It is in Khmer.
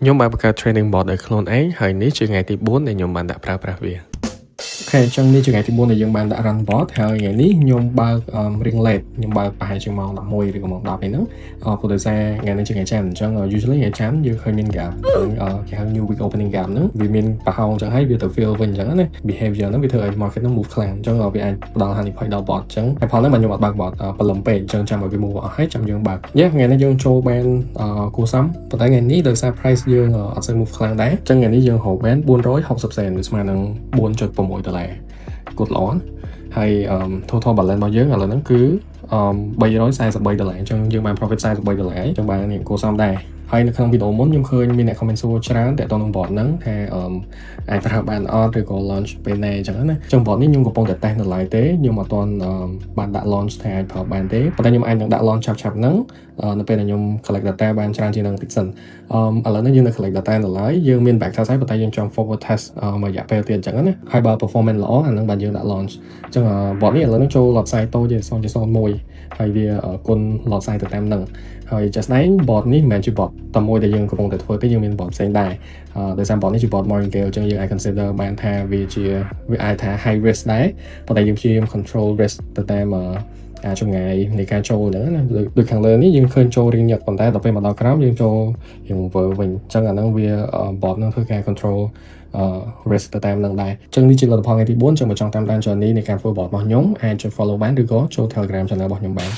ខ្ញុំបានបង្កើត training bot ដោយខ្លួនឯងហើយនេះជាថ្ងៃទី4ដែលខ្ញុំបានដាក់ប្រើប្រាស់វាអូខេអញ្ចឹងនេះជាថ្ងៃទី4ដែលយើងបានដាក់ run bot ហើយថ្ងៃនេះខ្ញុំបើករៀង late ខ្ញុំបើកប្រហែលជាម៉ោង11ឬក៏ម៉ោង10អីហ្នឹងព្រោះដោយសារថ្ងៃនេះជាថ្ងៃច័ន្ទអញ្ចឹង usually ថ្ងៃច័ន្ទយើងឃើញមាន gap គេហៅ new week opening gap ហ្នឹងវាមានប្រហោងអញ្ចឹងហើយវាទៅ fill វិញអញ្ចឹងណា behavior ហ្នឹងវាធ្វើឲ្យ market ហ្នឹង move ខ្លាំងអញ្ចឹងវាអាចផ្ដល់ហានិភ័យដល់ bot អញ្ចឹងហើយផលហ្នឹងខ្ញុំអត់បើក bot ព្រលឹមពេកអញ្ចឹងចាំឲ្យវា move អស់ហើយចាំយើងបើកថ្ងៃនេះយើងចូលបានគួរសមប៉ុន្តែថ្ងៃនេះដោយសារ price យើងអត់សូវ move ខ្លាំងដែរអញ្ចឹងថ្ងៃនេះយើងរកបាន460សេនវាស្មើនឹង $4.6 ដុល្លារគត់ល្អហើយ total balance របស់យើងឥឡូវហ្នឹងគឺ$343អញ្ចឹងយើងបាន profit $43អញ្ចឹងបាននេះគួរសមដែរហើយនៅក្នុងវីដេអូមុនខ្ញុំឃើញមានអ្នក comment សួរច្រើនតាក់ទងនឹង bot ហ្នឹងថាអាចប្រើបានអត់ឬក៏ launch ពេលណាអញ្ចឹងណាអញ្ចឹង bot នេះខ្ញុំកំពុងតែ test នៅឡើយទេខ្ញុំអត់ទាន់បានដាក់ launch ថាអាចប្រើបានទេប៉ុន្តែខ្ញុំអាចនឹងដាក់ launch ឆាប់ៗហ្នឹងនៅពេលដែលខ្ញុំ collect data បានច្រើនជាងនឹងតិចសិនឥឡូវនេះយើងនៅ collect data នៅឡើយយើងមាន back test ហើយប៉ុន្តែយើងចង់ forward test មួយរយៈពេលទៀតអញ្ចឹងណាហើយបើ performance ល្អអាហ្នឹងបានយើងដាក់ launch អញ្ចឹង bot នេះឥឡូវនេះចូល lot size តូចទេ0.01ហើយវាគុណ lot size ទៅតាមហ្នឹងហើយ just ដែរ bot នេះមិនមែនជា bot តែមួយដែលយើងកំពុងតែធ្វើទេយើងមាន bot ផ្សេងដែរដោយសារ bot នេះជា bot martingale អញ្ចឹងយើងអាច consider បានថាវាអាចថា high risk ដែរប៉ុន្តែយើងព្យាយាម control risk ទៅតាមចម្ងាយនៃការចូលហ្នឹងណាដូចខាងលើនេះយើងឃើញចូលរៀងញឹកប៉ុន្តែដល់ពេលមកដល់ក្រោមយើងចូលរៀងវើវិញអញ្ចឹងអាហ្នឹងវា bot ហ្នឹងធ្វើការ control risk ទៅតាមនឹងដែរអញ្ចឹងនេះជាលទ្ធផលថ្ងៃទី4អញ្ចឹងបើចង់តាមដាន journey នៃការធ្វើ bot របស់ខ្ញុំអាចចុច follow បានឬក៏ចូល Telegram channel របស់ខ្ញុំបាន